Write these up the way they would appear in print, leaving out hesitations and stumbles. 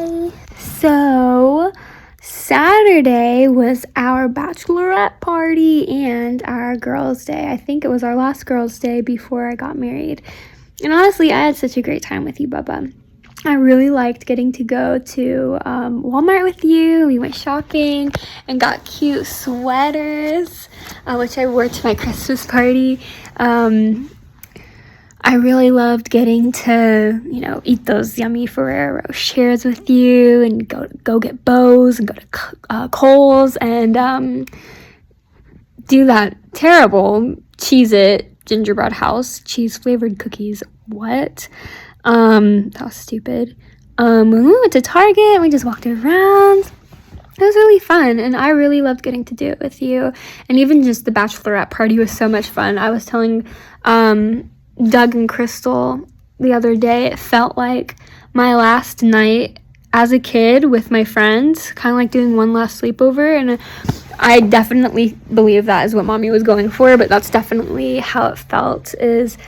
Hi. So, Saturday was our bachelorette party and our girls' day. I think it was our last girls' day before I got married. And honestly, I had such a great time with you, Bubba. I really liked getting to go to Walmart with you. We went shopping and got cute sweaters, which I wore to my Christmas party. I really loved getting to, eat those yummy Ferrero Rochers with you and go get bows and go to Kohl's and do that terrible Cheez-It gingerbread house cheese flavored cookies. What? That was stupid. When we went to Target and we just walked around, it was really fun, and I really loved getting to do it with you. And even just the bachelorette party was so much fun. I was telling Doug and Crystal the other day, it felt like my last night as a kid with my friends, kind of like doing one last sleepover, and I definitely believe that is what Mommy was going for, but that's definitely how it felt, is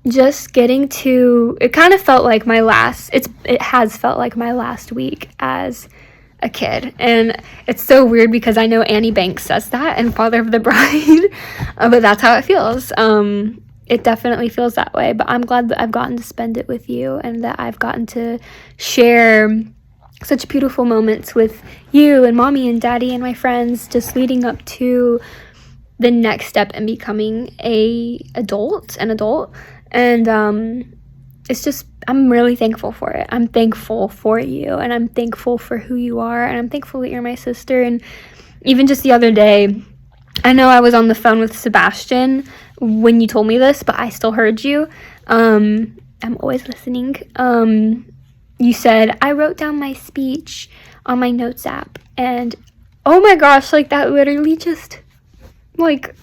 just getting to, it kind of felt like it has felt like my last week as a kid. And it's so weird because I know Annie Banks says that in Father of the Bride, but that's how it feels. It definitely feels that way, but I'm glad that I've gotten to spend it with you and that I've gotten to share such beautiful moments with you and Mommy and Daddy and my friends, just leading up to the next step in becoming an adult. And it's just, I'm really thankful for it. I'm thankful for you, and I'm thankful for who you are, and I'm thankful that you're my sister. And even just the other day, I know I was on the phone with Sebastian when you told me this, but I still heard you. I'm always listening. You said, I wrote down my speech on my notes app, and oh my gosh, like that literally just, like,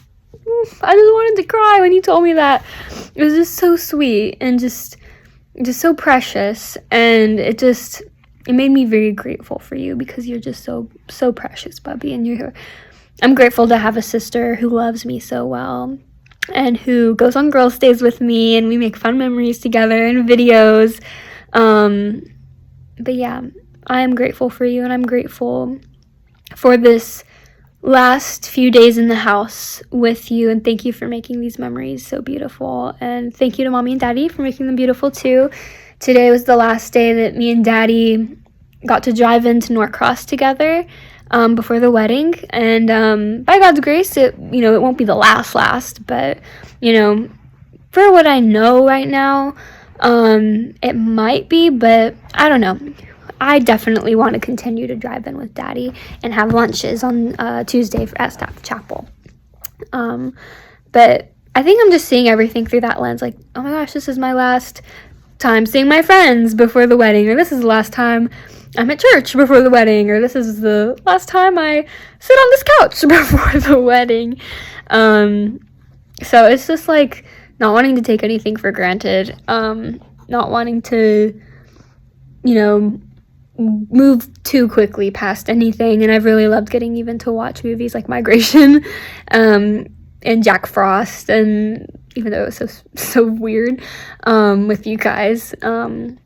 I just wanted to cry when you told me that. It was just so sweet and just so precious, and it made me very grateful for you because you're just so precious, Bubby, and I'm grateful to have a sister who loves me so well and who goes on girls' days with me, and we make fun memories together and videos. But yeah, I am grateful for you, and I'm grateful for this last few days in the house with you, and thank you for making these memories so beautiful, and thank you to Mommy and Daddy for making them beautiful too. Today was the last day that me and Daddy got to drive into Norcross together before the wedding, and by God's grace, it won't be the last, but for what I know right now, it might be, but I don't know. I definitely want to continue to drive in with Daddy and have lunches on Tuesday at Staff Chapel. But I think I'm just seeing everything through that lens, like, oh my gosh, this is my last time seeing my friends before the wedding, or this is the last time I'm at church before the wedding, or this is the last time I sit on this couch before the wedding. So it's just like not wanting to take anything for granted, not wanting to, move too quickly past anything. And I've really loved getting even to watch movies like Migration and Jack Frost, and even though it was so weird with you guys and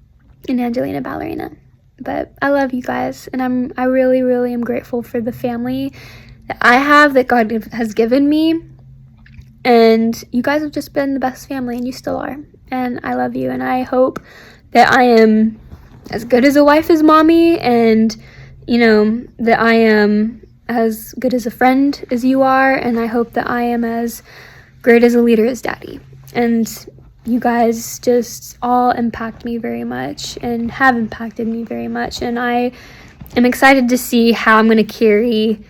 Angelina Ballerina. But I love you guys, and I really, really am grateful for the family that I have, that God has given me. And you guys have just been the best family, and you still are. And I love you, and I hope that I am as good as a wife as Mommy, and that I am as good as a friend as you are, and I hope that I am as great as a leader as Daddy. And you guys just all impact me very much and have impacted me very much, and I am excited to see how I'm going to carry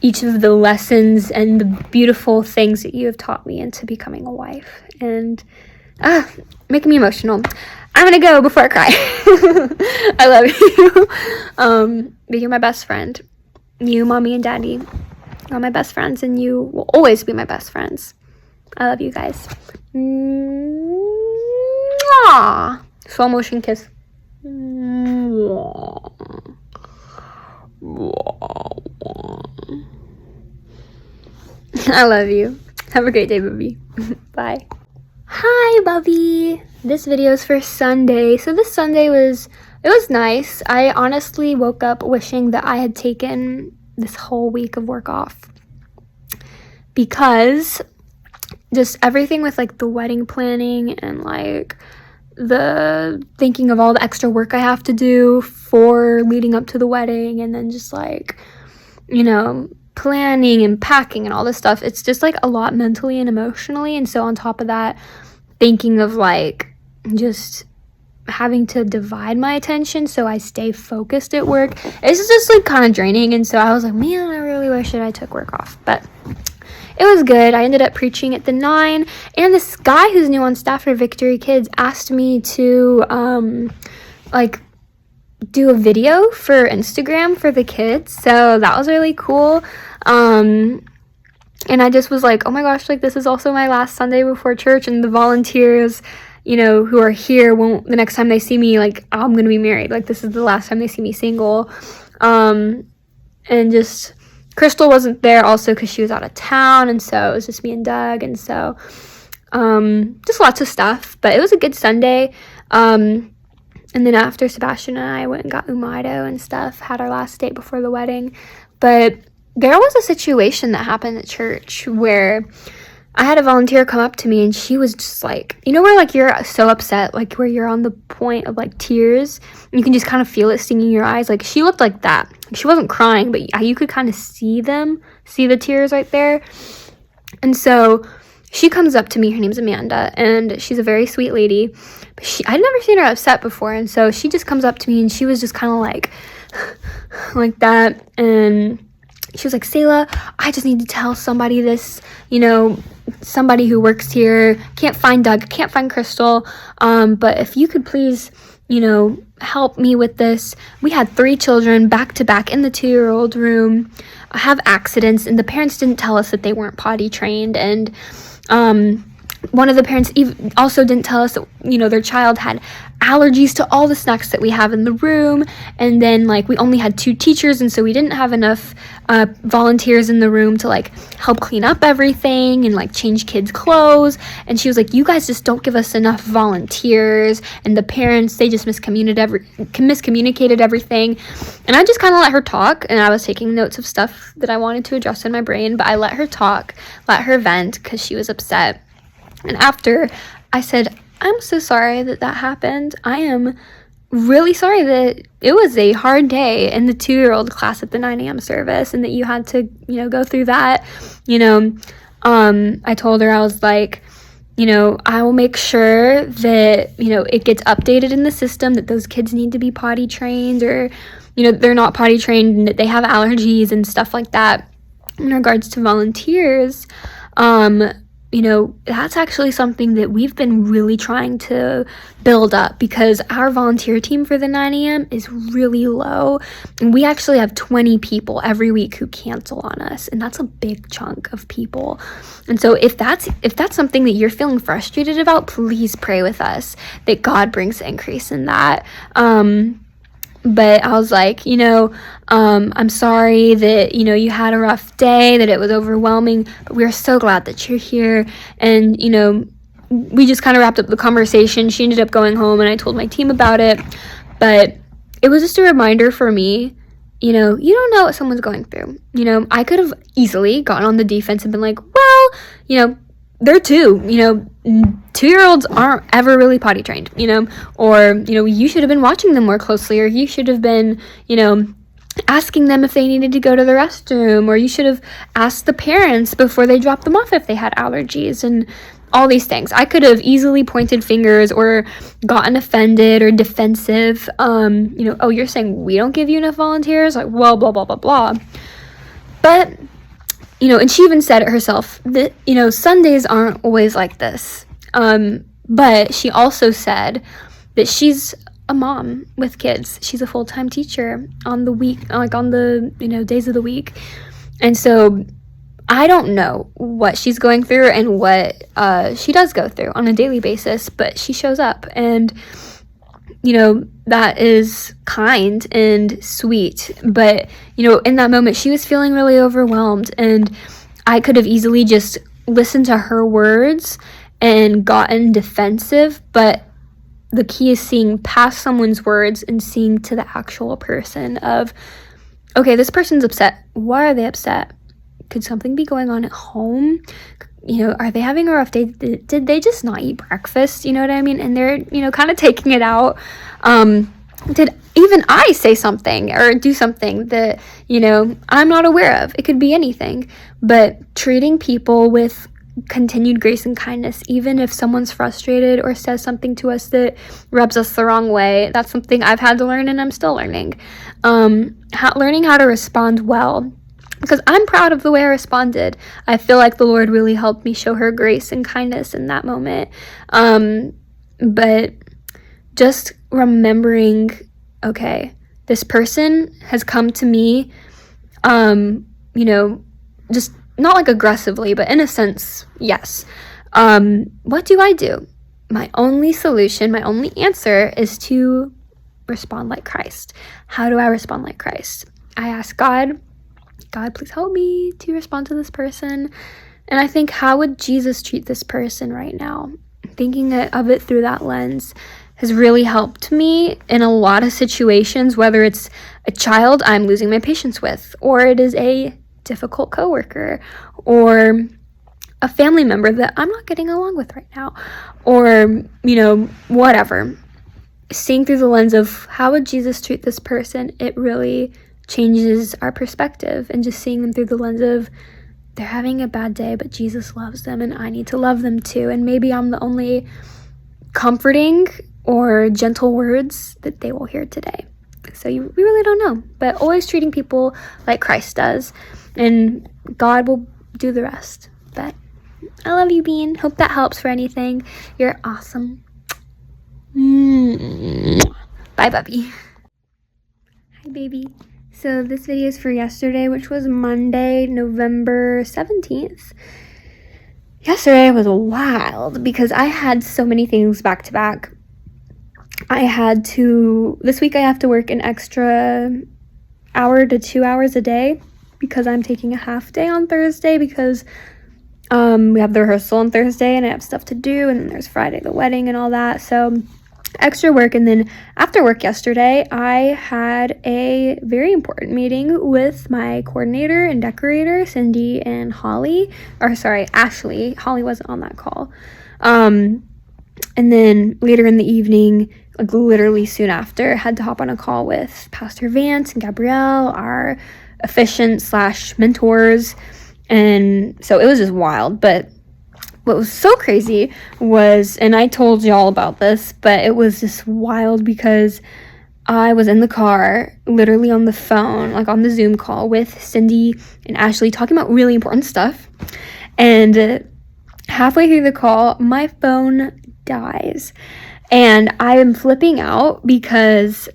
each of the lessons and the beautiful things that you have taught me into becoming a wife. And making me emotional. I'm gonna go before I cry. I love you. But you're my best friend. You, Mommy, and Daddy are my best friends, and you will always be my best friends. I love you guys. Mwah. Slow motion kiss. I love you. Have a great day, Bubby. Bye. Hi, Bubby. This video is for Sunday. So this Sunday was nice. I honestly woke up wishing that I had taken this whole week of work off, because just everything with like the wedding planning and like the thinking of all the extra work I have to do for leading up to the wedding, and then just like, you know, planning and packing and all this stuff, it's just like a lot mentally and emotionally. And so on top of that, thinking of like just having to divide my attention so I stay focused at work, it's just like kind of draining. And so I was like, man, I really wish that I took work off, but it was good. I ended up preaching at the 9, and this guy who's new on staff for Victory Kids asked me to like do a video for Instagram for the kids, so that was really cool. And I just was like, oh my gosh, like this is also my last Sunday before church, and the volunteers, you know, who are here won't, the next time they see me, like I'm gonna be married, like this is the last time they see me single. And just Crystal wasn't there also because she was out of town, and so it was just me and Doug, and so just lots of stuff, but it was a good Sunday. And then after, Sebastian and I went and got Umaido and stuff, had our last date before the wedding. But there was a situation that happened at church where I had a volunteer come up to me, and she was just like, you know where like you're so upset, like where you're on the point of like tears, and you can just kind of feel it stinging your eyes? Like she looked like that. She wasn't crying, but you could kind of see the tears right there. And so she comes up to me, her name's Amanda, and she's a very sweet lady, but I'd never seen her upset before. And so she just comes up to me, and she was just kind of like that, and she was like, Selah, I just need to tell somebody this, you know, somebody who works here, can't find Doug, can't find Crystal, but if you could please, you know, help me with this. We had 3 children back to back in the 2-year-old room have accidents, and the parents didn't tell us that they weren't potty trained, and one of the parents also didn't tell us that, you know, their child had allergies to all the snacks that we have in the room. And then like we only had 2 teachers, and so we didn't have enough volunteers in the room to like help clean up everything and like change kids' clothes. And she was like, you guys just don't give us enough volunteers, and the parents, they just miscommunicated everything. And I just kind of let her talk, and I was taking notes of stuff that I wanted to address in my brain, but I let her talk, let her vent, because she was upset. And after, I said, I'm so sorry that happened. I am really sorry that it was a hard day in the 2-year-old class at the 9 a.m. service, and that you had to, you know, go through that. You know, I told her, I was like, you know, I will make sure that, you know, it gets updated in the system that those kids need to be potty trained, or, you know, they're not potty trained and that they have allergies and stuff like that. In regards to volunteers, you know, that's actually something that we've been really trying to build up, because our volunteer team for the 9 a.m. is really low, and we actually have 20 people every week who cancel on us, and that's a big chunk of people. And so if that's something that you're feeling frustrated about, please pray with us that God brings increase in that. But I was like, you know, I'm sorry that, you know, you had a rough day, that it was overwhelming, but we're so glad that you're here. And, you know, we just kind of wrapped up the conversation. She ended up going home, and I told my team about it. But it was just a reminder for me, you know, you don't know what someone's going through. You know, I could have easily gotten on the defense and been like, well, you know, they're 2, you know, 2-year-olds aren't ever really potty trained, you know, or, you know, you should have been watching them more closely, or you should have been, you know, asking them if they needed to go to the restroom, or you should have asked the parents before they dropped them off if they had allergies, and all these things. I could have easily pointed fingers or gotten offended or defensive. You know, oh, you're saying we don't give you enough volunteers? Like, well, blah, blah, blah, blah. But, you know, and she even said it herself that, you know, Sundays aren't always like this. But she also said that she's a mom with kids. She's a full-time teacher on the week, like on the, you know, days of the week. And so I don't know what she's going through and what she does go through on a daily basis, but she shows up, and, you know, that is kind and sweet. But, you know, in that moment, she was feeling really overwhelmed, and I could have easily just listened to her words and gotten defensive, but the key is seeing past someone's words and seeing to the actual person of, okay, this person's upset. Why are they upset? Could something be going on at home? Are they having a rough day? Did they just not eat breakfast? You know what I mean? And they're, kind of taking it out. Did even I say something or do something that, I'm not aware of? It could be anything. But treating people with continued grace and kindness, even if someone's frustrated or says something to us that rubs us the wrong way, that's something I've had to learn and I'm still learning. Learning how to respond well. Because I'm proud of the way I responded. I feel like the Lord really helped me show her grace and kindness in that moment. But just remembering, okay, this person has come to me, just not like aggressively, but in a sense, yes. What do I do? My only solution, my only answer is to respond like Christ. How do I respond like Christ? I ask God, please help me to respond to this person. And I think, how would Jesus treat this person right now? Thinking of it through that lens has really helped me in a lot of situations, whether it's a child I'm losing my patience with, or it is a difficult coworker, or a family member that I'm not getting along with right now, or, whatever. Seeing through the lens of how would Jesus treat this person, it really changes our perspective, and just seeing them through the lens of they're having a bad day, but Jesus loves them and I need to love them too. And maybe I'm the only comforting or gentle words that they will hear today. So we really don't know, but always treating people like Christ does, and God will do the rest. But I love you, Bean. Hope that helps for anything. You're awesome. Bye, Bubby. Hi, baby. So this video is for yesterday, which was Monday, November 17th. Yesterday was wild because I had so many things back to back. This week I have to work an extra hour to 2 hours a day because I'm taking a half day on Thursday because we have the rehearsal on Thursday and I have stuff to do, and then there's Friday, the wedding and all that. So extra work. And then after work yesterday, I had a very important meeting with my coordinator and decorator, Cindy and Ashley. Holly wasn't on that call. And then later in the evening, like literally soon after, had to hop on a call with Pastor Vance and Gabriella, our efficient/mentors. And so it was just wild. But what was so crazy was, and I told y'all about this, but it was just wild because I was in the car, literally on the phone, like on the Zoom call with Cindy and Ashley, talking about really important stuff. And halfway through the call, my phone dies. And I am flipping out because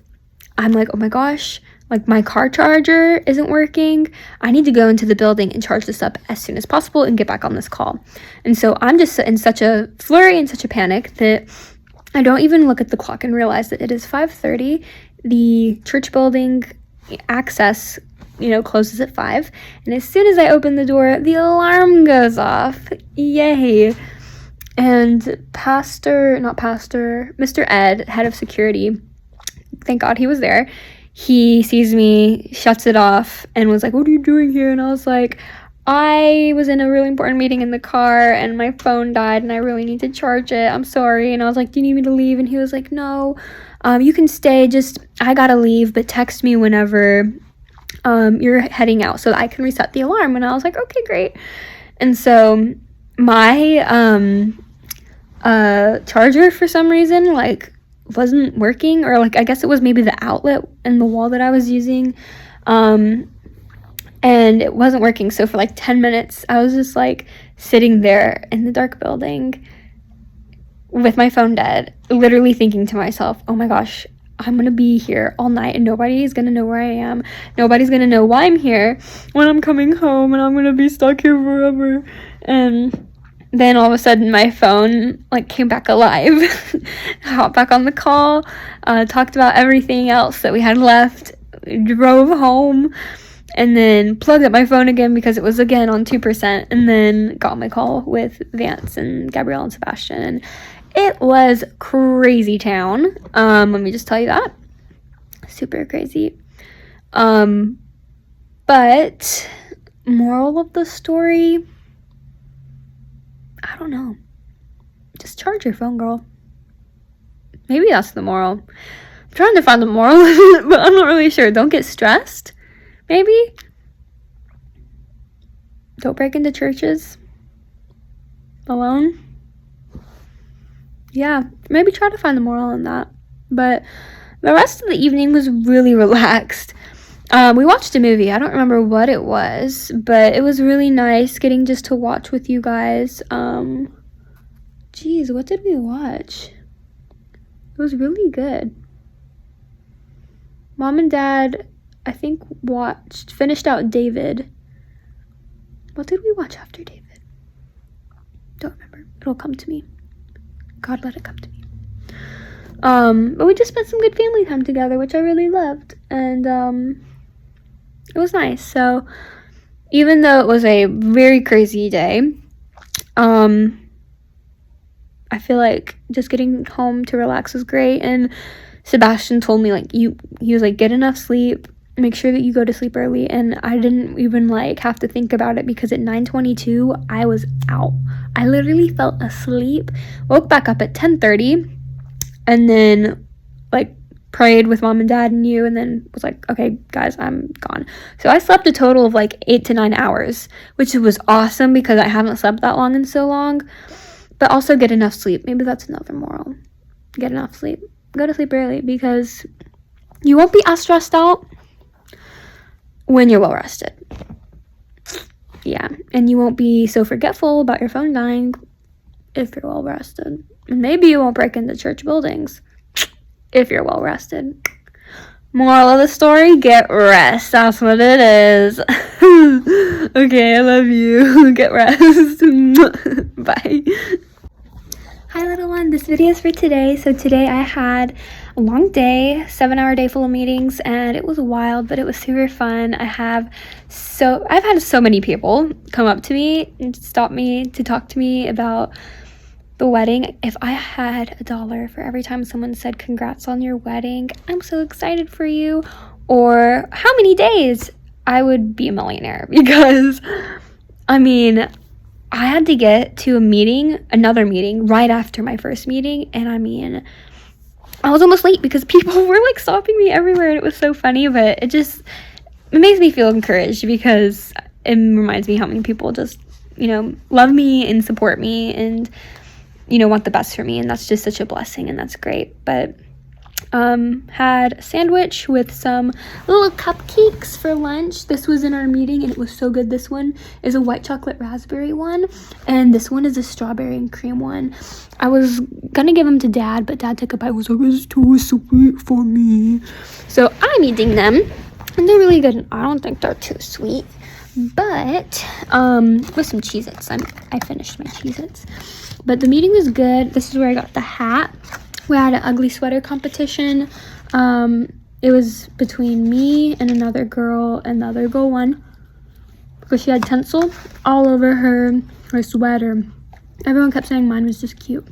I'm like, oh my gosh, like my car charger isn't working. I need to go into the building and charge this up as soon as possible and get back on this call. And so I'm just in such a flurry and such a panic that I don't even look at the clock and realize that it is 5:30. The church building access, closes at 5. And as soon as I open the door, the alarm goes off. Yay. And Mr. Ed, head of security, thank God he was there. He sees me, shuts it off, and was like, what are you doing here? And I was like, I was in a really important meeting in the car, and my phone died, and I really need to charge it. I'm sorry. And I was like, do you need me to leave? And he was like, no, you can stay. I gotta leave, but text me whenever you're heading out so that I can reset the alarm. And I was like, okay, great. And so my charger, for some reason, wasn't working, or I guess it was maybe the outlet in the wall that I was using, and it wasn't working. So for 10 minutes I was just sitting there in the dark building with my phone dead, literally thinking to myself, oh my gosh, I'm gonna be here all night and nobody's gonna know where I am. Nobody's gonna know why I'm here when I'm coming home, and I'm gonna be stuck here forever. And then all of a sudden my phone came back alive. Hopped back on the call, talked about everything else that we had left, drove home, and then plugged up my phone again because it was again on 2%, and then got my call with Vance and Gabrielle and Sebastian. And It was crazy town. Let me just tell you that. Super crazy. But moral of the story, I don't know. Just charge your phone, girl. Maybe that's the moral. I'm trying to find the moral of it, but I'm not really sure. Don't get stressed. Maybe. Don't break into churches alone. Yeah, maybe try to find the moral in that. But the rest of the evening was really relaxed. We watched a movie. I don't remember what it was, but it was really nice getting just to watch with you guys. Geez, what did we watch? It was really good. Mom and Dad, I think, finished out David. What did we watch after David? Don't remember. It'll come to me. God, let it come to me. But we just spent some good family time together, which I really loved. And, it was nice. So, even though it was a very crazy day, I feel like just getting home to relax was great. And Sebastian told me, like, he was like, get enough sleep, make sure that you go to sleep early. And I didn't even like have to think about it, because at 9:22 I was out. I literally fell asleep, woke back up at 10:30, and then like prayed with Mom and Dad and you, and then was like, okay guys, I'm gone. So I slept a total of like 8 to 9 hours, which was awesome because I haven't slept that long in so long. But also get enough sleep. Maybe that's another moral. Get enough sleep. Go to sleep early, because you won't be as stressed out when you're well rested. Yeah, and you won't be so forgetful about your phone dying if you're well rested. And maybe you won't break into church buildings if you're well rested. Moral of the story, get rest. That's what it is. Okay, I love you. Get rest. Bye. Hi little one, this video is for today. So today I had a long day, 7-hour day full of meetings, and it was wild, but it was super fun. I've had so many people come up to me and stop me to talk to me about the wedding. If I had $1 for every time someone said congrats on your wedding, I'm so excited for you, or how many days, I would be a millionaire. Because I mean, I had to get to another meeting right after my first meeting, and I mean, I was almost late because people were like stopping me everywhere, and it was so funny. But it makes me feel encouraged, because it reminds me how many people just, love me and support me and, want the best for me, and that's just such a blessing, and that's great. But had a sandwich with some little cupcakes for lunch. This was in our meeting, and it was so good. This one is a white chocolate raspberry one, and this one is a strawberry and cream one. I was gonna give them to Dad, but Dad took a bite. Was like, it's too sweet for me, so I'm eating them, and they're really good. I don't think they're too sweet, but with some Cheez-Its. I finished my Cheez-Its, but the meeting was good. This is where I got the hat. We had an ugly sweater competition. It was between me and another girl, and the other girl won because she had tinsel all over her sweater. Everyone kept saying mine was just cute,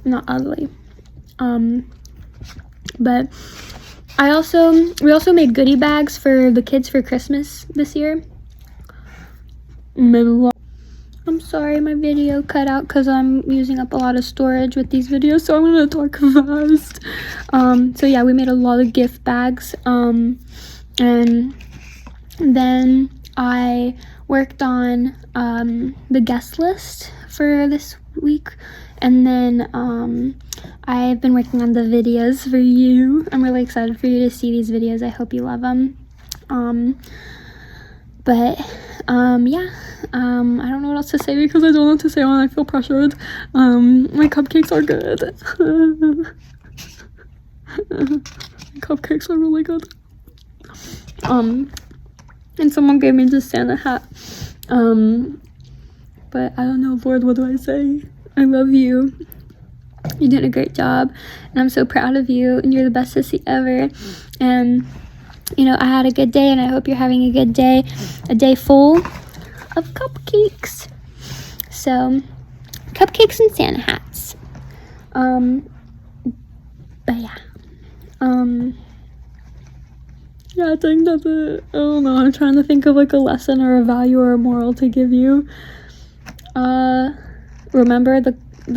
not ugly. But we also made goodie bags for the kids for Christmas this year. I'm sorry, my video cut out because I'm using up a lot of storage with these videos, so I'm gonna talk fast. So yeah, we made a lot of gift bags, and then I worked on the guest list for this week, and then I've been working on the videos for you. I'm really excited for you to see these videos. I hope you love them. Yeah, I don't know what else to say because I don't know what to say when I feel pressured. My cupcakes are good. Cupcakes are really good. And someone gave me this Santa hat. But I don't know, Lord, what do I say? I love you. You did a great job, and I'm so proud of you, and you're the best sissy ever. And I had a good day, and I hope you're having a good day. A day full of cupcakes. So, cupcakes and Santa hats. But yeah. Yeah, I think that's it. I don't know. I'm trying to think of like a lesson or a value or a moral to give you. Remember the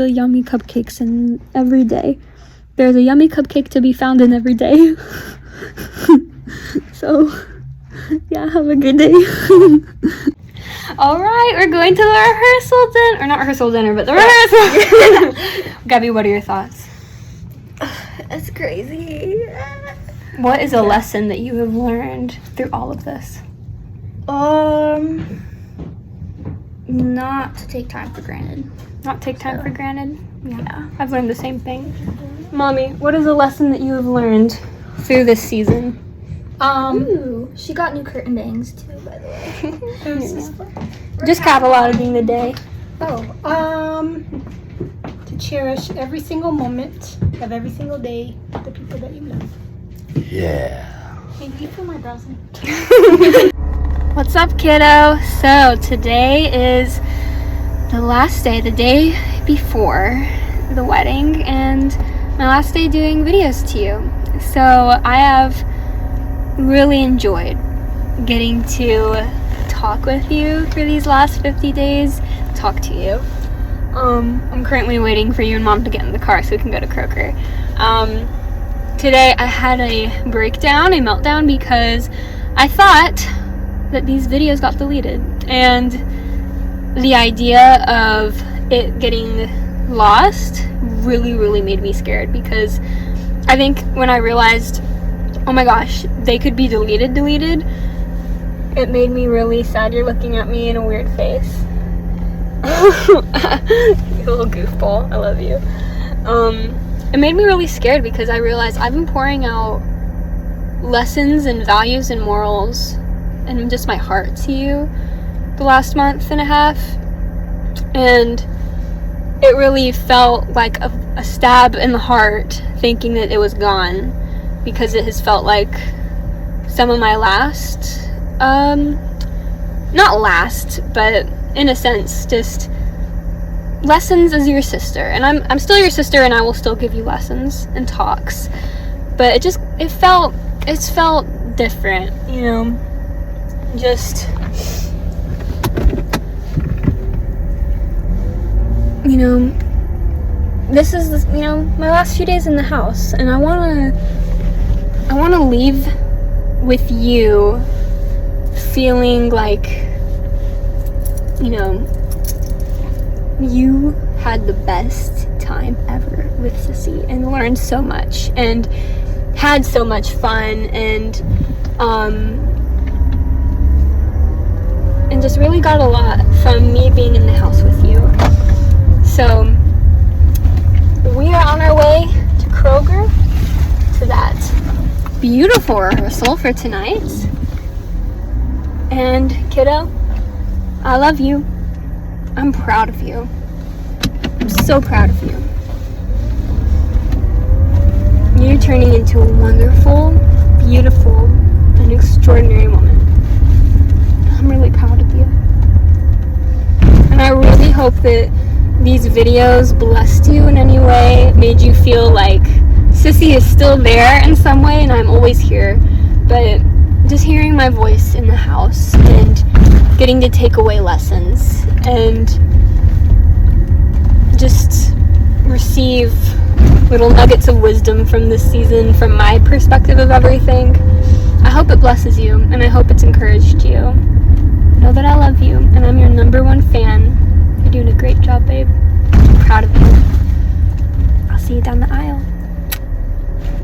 yummy cupcakes in every day. There's a yummy cupcake to be found in every day. So, yeah, have a good day. All right, we're going to the rehearsal dinner, or not rehearsal dinner, but the rehearsal. Gabby, what are your thoughts? It's crazy. What is a lesson that you have learned through all of this? Not to take time for granted. Not take time for granted? Yeah, I've learned the same thing. Mommy, what is a lesson that you have learned through this season? Ooh, she got new curtain bangs too, by the way. Just cataloging the day. To cherish every single moment of every single day with the people that you love. Yeah. Thank you for my browsing. What's up, kiddo? So today is the last day, the day before the wedding, and my last day doing videos to you. So I have really enjoyed getting to talk with you for these last 50 days, talk to you. I'm currently waiting for you and Mom to get in the car so we can go to Kroger. Today I had a meltdown, because I thought that these videos got deleted, and the idea of it getting lost really made me scared, because I think when I realized, oh my gosh, they could be deleted, it made me really sad. You're looking at me in a weird face. You little goofball, I love you. It made me really scared, because I realized I've been pouring out lessons and values and morals and just my heart to you the last month and a half, and it really felt like a stab in the heart thinking that it was gone, because it has felt like some of my last, not last, but in a sense, just lessons as your sister. And I'm still your sister, and I will still give you lessons and talks, but it felt different, you know, just, you know, this is, you know, my last few days in the house, and I want to leave with you feeling like, you know, you had the best time ever with Sissy and learned so much and had so much fun, and just really got a lot from me being in the house with you. So we are on our way to Kroger, to that beautiful rehearsal for tonight. And kiddo, I love you. I'm proud of you. I'm so proud of you. You're turning into a wonderful, beautiful, and extraordinary woman. I'm really proud of you. And I really hope that these videos blessed you in any way, made you feel like Sissy is still there in some way, and I'm always here. But just hearing my voice in the house and getting to take away lessons and just receive little nuggets of wisdom from this season, from my perspective of everything, I hope it blesses you, and I hope it's encouraged you. Know that I love you, and I'm your #1 fan. You're doing a great job, babe.